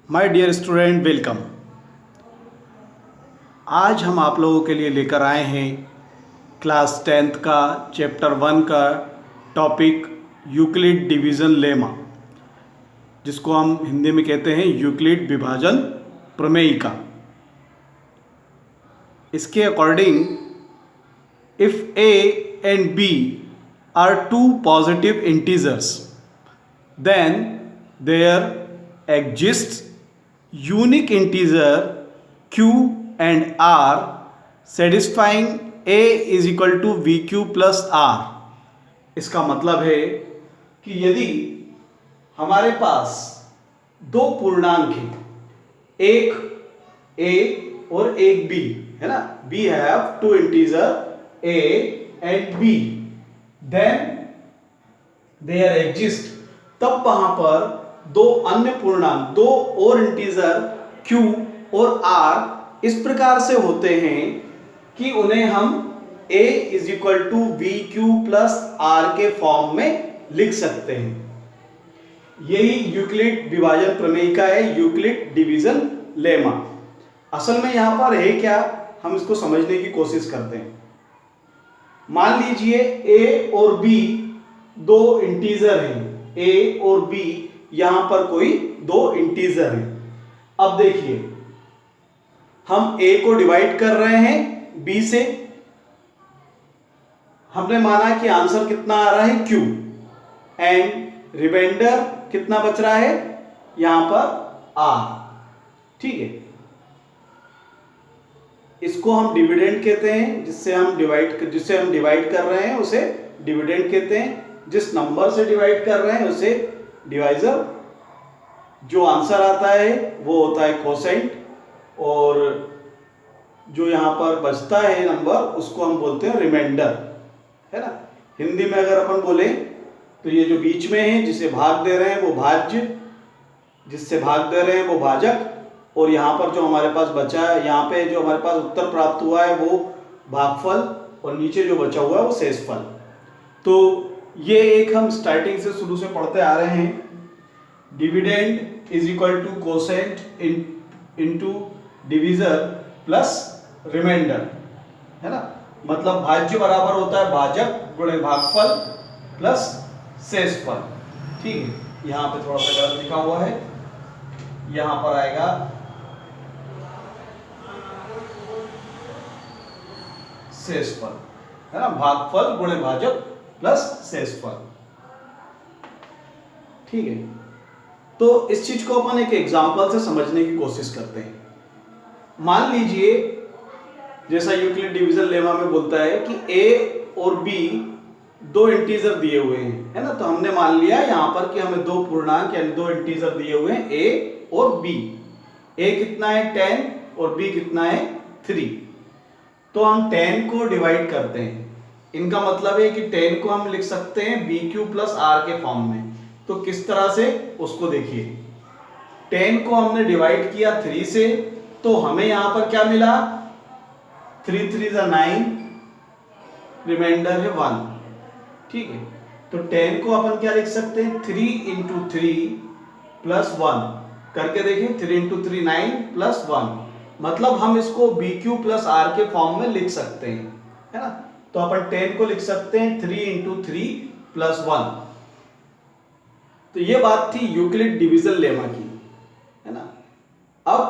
My dear student, welcome. आज हम आप लोगों के लिए लेकर आए हैं क्लास 10th का चैप्टर 1 का टॉपिक यूक्लिड डिवीज़न लेमा, जिसको हम हिंदी में कहते हैं यूक्लिड विभाजन प्रमेयिका। इसके according if a and b are two positive integers, then there exists unique integer q and r satisfying a is equal to vq plus r। इसका मतलब है कि यदि हमारे पास दो पूर्णांक हैं, एक a और एक b, है ना, we have two integer a and b, then there exist, तब वहां पर दो अन्य पूर्णांक, दो और इंटीजर q और r इस प्रकार से होते हैं कि उन्हें हम a is equal to b q plus r के फॉर्म में लिख सकते हैं। यही यूक्लिड विभाजन प्रमेयिका है, यूक्लिड डिवीजन लेमा। असल में यहां पर है क्या, हम इसको समझने की कोशिश करते हैं। मान लीजिए a और b दो इंटीजर हैं, a और b यहां पर कोई दो इंटीजर हैं। अब देखिए, हम a को डिवाइड कर रहे हैं b से, हमने माना कि आंसर कितना आ रहा है q, एंड रिमाइंडर कितना बच रहा है यहां पर r। ठीक है, इसको हम डिविडेंड कहते हैं, जिससे हम डिवाइड कर रहे हैं उसे डिविडेंड कहते हैं, जिस नंबर से डिवाइड कर रहे हैं उसे डिवाइजर। जो आंसर आता है वो होता है कोसेंट, और जो यहाँ पर बचता है नंबर उसको हम बोलते हैं रिमाइंडर, है ना। हिंदी में अगर अपन बोले तो ये जो बीच में है जिसे भाग दे रहे हैं वो भाज्य, जिससे भाग दे रहे हैं वो भाजक, और यहाँ पर जो हमारे पास बचा है, यहाँ पे जो हमारे पास उत्तर प्राप्त हुआ है वो भागफल, और नीचे जो बचा हुआ है वो शेषफल। तो ये एक हम स्टार्टिंग से शुरू से पढ़ते आ रहे हैं, dividend is equal to quotient into divisor plus remainder, है ना। मतलब भाज्य बराबर होता है भाजक गुणे भागफल प्लस शेषफल। ठीक है, यहाँ पे थोड़ा सा गलत लिखा हुआ है, यहाँ पर आएगा शेषफल, है ना, भागफल गुणे भाजक प्लस शेषफल। ठीक है, तो इस चीज को अपन एक एग्जांपल से समझने की कोशिश करते हैं। मान लीजिए, जैसा यूक्लिड डिवीजन लेमा में बोलता है कि a और b दो इंटीजर दिए हुए हैं, है ना। तो हमने मान लिया यहां पर कि हमें दो पूर्णांक यानी दो इंटीजर दिए हुए हैं a और b। a कितना है 10 और b कितना है 3। तो हम 10 को डिवाइड करते हैं, इनका मतलब है कि 10 को हम लिख सकते हैं बी क्यू प्लस आर के फॉर्म में। तो किस तरह से, उसको देखिए। 10 को हमने डिवाइड किया 3 से, तो हमें यहां पर क्या मिला, 3 3 9, रिमाइंडर है 1। ठीक है, तो 10 को अपन क्या लिख सकते हैं, 3 इंटू 3 प्लस 1 करके देखें, 3 इंटू 3 9 प्लस 1, मतलब हम इसको बी क्यू प्लस आर के फॉर्म में लिख सकते हैं, है ना। तो अपन 10 को लिख सकते हैं 3 इंटू 3 प्लस 1। तो ये बात थी यूक्लिड डिवीजन लेमा की, है ना। अब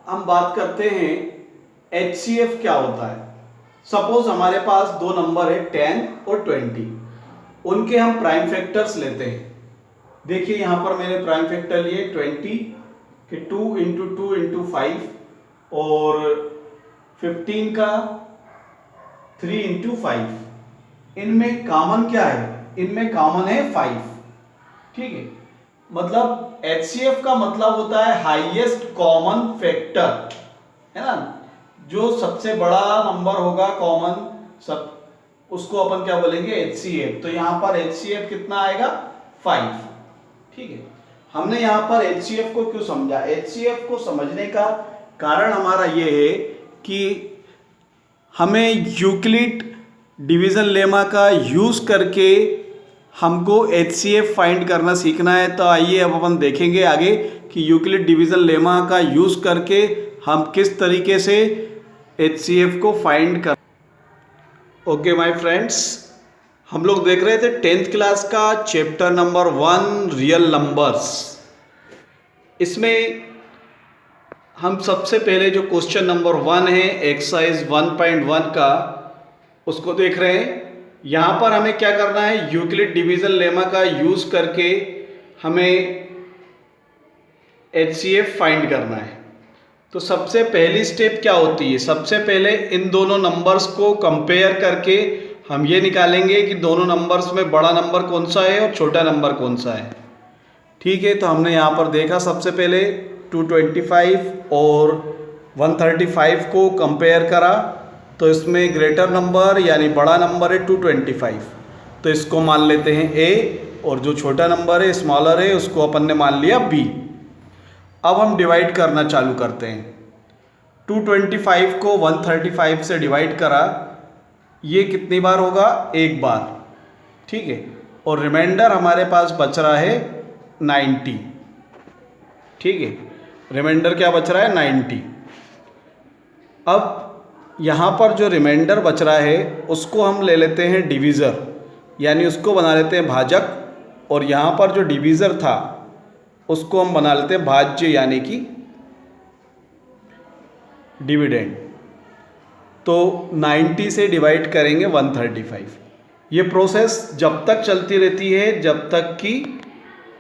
हम बात करते हैं HCF क्या होता है। सपोज हमारे पास दो नंबर है 10 और 20, उनके हम प्राइम फैक्टर्स लेते हैं। देखिए यहां पर मैंने प्राइम फैक्टर लिए 20 के 2 इंटू 2 इंटू 5, और 15 का 3 इंटू 5। इनमें कॉमन क्या है, इनमें कॉमन है 5। ठीक है, मतलब HCF का मतलब होता है हाईएस्ट कॉमन फैक्टर, है ना। जो सबसे बड़ा नंबर होगा कॉमन, सब उसको अपन क्या बोलेंगे, HCF। तो यहां पर HCF कितना आएगा 5। ठीक है, हमने यहां पर HCF को क्यों समझा, HCF को समझने का कारण हमारा यह है कि हमें यूक्लिड डिवीजन लेमा का यूज करके हमको HCF फाइंड करना सीखना है। तो आइए अब अपन देखेंगे आगे कि यूक्लिड डिवीज़न लेमा का यूज़ करके हम किस तरीके से HCF को फाइंड कर। ओके माय फ्रेंड्स, हम लोग देख रहे थे 10th क्लास का चैप्टर नंबर 1 रियल नंबर्स। इसमें हम सबसे पहले जो क्वेश्चन नंबर 1 है एक्सरसाइज 1.1 का, उसको देख रहे हैं। यहाँ पर हमें क्या करना है, यूक्लिड डिवीज़न लेमा का यूज़ करके हमें HCF फाइंड करना है। तो सबसे पहली स्टेप क्या होती है, सबसे पहले इन दोनों नंबर्स को कंपेयर करके हम ये निकालेंगे कि दोनों नंबर्स में बड़ा नंबर कौन सा है और छोटा नंबर कौन सा है। ठीक है, तो हमने यहाँ पर देखा सबसे पहले 225 और 135 को कंपेयर करा, तो इसमें ग्रेटर नंबर यानी बड़ा नंबर है 225, तो इसको मान लेते हैं A, और जो छोटा नंबर है स्मॉलर है उसको अपन ने मान लिया B। अब हम डिवाइड करना चालू करते हैं। 225 को 135 से डिवाइड करा, ये कितनी बार होगा, एक बार। ठीक है, और रिमाइंडर हमारे पास बच रहा है 90। ठीक है, रिमाइंडर क्या बच रहा है, 90। अब यहाँ पर जो रिमाइंडर बच रहा है उसको हम ले लेते हैं डिवीज़र, यानी उसको बना लेते हैं भाजक, और यहाँ पर जो डिवीज़र था उसको हम बना लेते हैं भाज्य यानी कि डिविडेंड। तो 90 से डिवाइड करेंगे 135। ये प्रोसेस जब तक चलती रहती है जब तक कि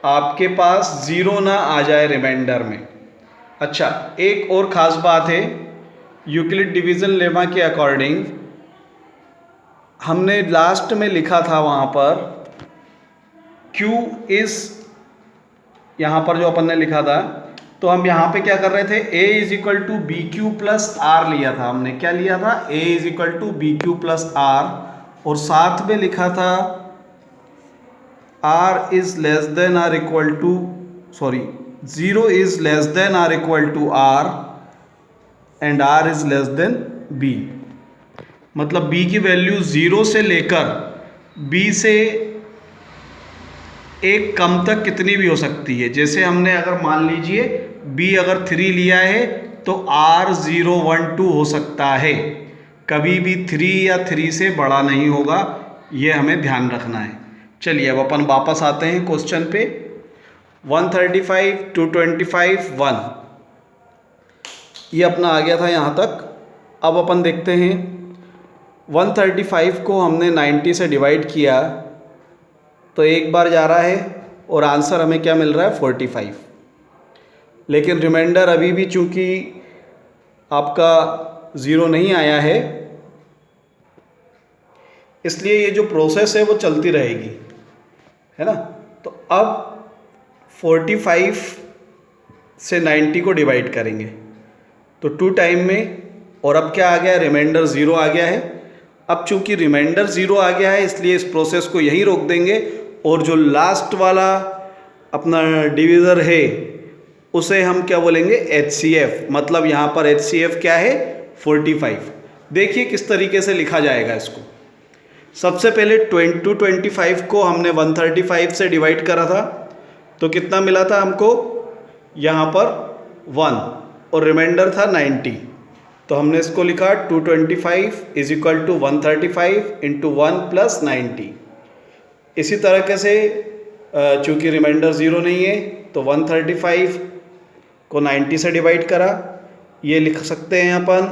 आपके पास ज़ीरो ना आ जाए रिमाइंडर में। अच्छा, एक और ख़ास बात है, यूक्लिड डिवीज़न लेमा के अकॉर्डिंग हमने लास्ट में लिखा था वहाँ पर Q इज़, यहाँ पर जो अपन ने लिखा था, तो हम यहाँ पे क्या कर रहे थे, A is equal to b q plus r लिया था हमने। क्या लिया था, A is equal to b q plus r, और साथ में लिखा था R is less than r equal to, sorry, 0 is less than r equal to R and R is less than B। मतलब B की वैल्यू 0 से लेकर B से एक कम तक कितनी भी हो सकती है। जैसे हमने अगर मान लीजिए B अगर 3 लिया है तो R 0 1 2 हो सकता है, कभी भी 3 या 3 से बड़ा नहीं होगा, ये हमें ध्यान रखना है। चलिए अब अपन वापस आते हैं क्वेश्चन पे। 135 225 1, ये अपना आ गया था यहाँ तक। अब अपन देखते हैं 135 को हमने 90 से डिवाइड किया तो एक बार जा रहा है और आंसर हमें क्या मिल रहा है, 45। लेकिन रिमाइंडर अभी भी चूंकि आपका 0 नहीं आया है, इसलिए ये जो प्रोसेस है वो चलती रहेगी, है ना। तो अब 45 से 90 को डिवाइड करेंगे तो 2 टाइम में, और अब क्या आ गया, रिमाइंडर 0 आ गया है। अब चूंकि रिमाइंडर 0 आ गया है इसलिए इस प्रोसेस को यहीं रोक देंगे, और जो लास्ट वाला अपना डिवीज़र है उसे हम क्या बोलेंगे, HCF। मतलब यहाँ पर HCF क्या है, 45। देखिए किस तरीके से लिखा जाएगा इसको। सबसे पहले 225 को हमने 135 से डिवाइड करा था, तो कितना मिला था हमको, यहाँ पर 1, और रिमाइंडर था 90। तो हमने इसको लिखा 225 is equal to 135 into 1 plus 90। इसी तरीके से चूँकि रिमाइंडर 0 नहीं है तो 135 को 90 से डिवाइड करा, ये लिख सकते हैं अपन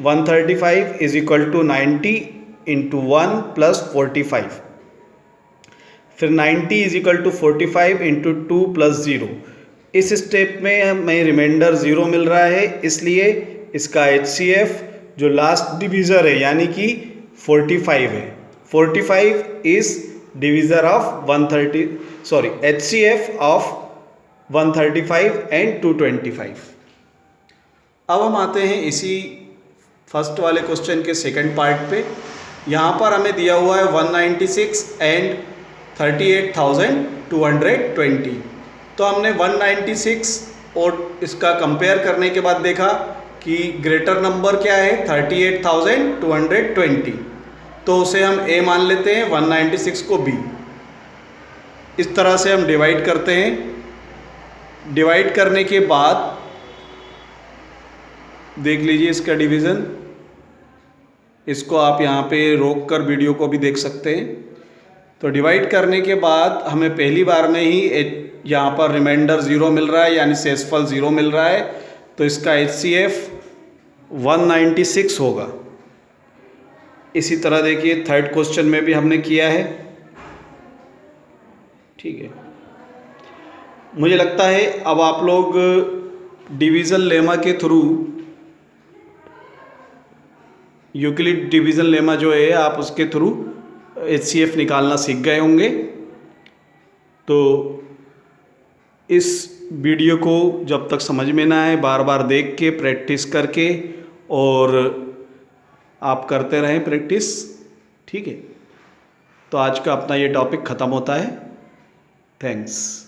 135 is equal to 90 into 1 plus 45, फिर 90 is equal to 45 into 2 plus 0। इस स्टेप में हमें रिमाइंडर 0 मिल रहा है, इसलिए इसका HCF जो लास्ट डिवीज़र है यानी कि 45 है। 45 is divisor of 130, sorry, HCF of 135 and 225। अब हम आते हैं इसी फर्स्ट वाले क्वेश्चन के सेकंड पार्ट पे। यहाँ पर हमें दिया हुआ है 196 एंड 38,220। तो हमने 196 और इसका कंपेयर करने के बाद देखा कि ग्रेटर नंबर क्या है, 38,220, तो उसे हम A मान लेते हैं, 196 को B। इस तरह से हम डिवाइड करते हैं। डिवाइड करने के बाद देख लीजिए इसका डिवीज़न, इसको आप यहाँ पे रोक कर वीडियो को भी देख सकते हैं। तो डिवाइड करने के बाद हमें पहली बार में ही यहाँ पर रिमाइंडर 0 मिल रहा है, यानी शेषफल 0 मिल रहा है। तो इसका HCF 196 होगा। इसी तरह देखिए थर्ड क्वेश्चन में भी हमने किया है। ठीक है, मुझे लगता है अब आप लोग डिवीज़न लेमा के थ्रू, यूक्लिड डिवीज़न लेमा जो है आप उसके थ्रू HCF निकालना सीख गए होंगे। तो इस वीडियो को जब तक समझ में ना आए बार बार देख के प्रैक्टिस करके और आप करते रहें प्रैक्टिस। ठीक है, तो आज का अपना ये टॉपिक ख़त्म होता है। थैंक्स।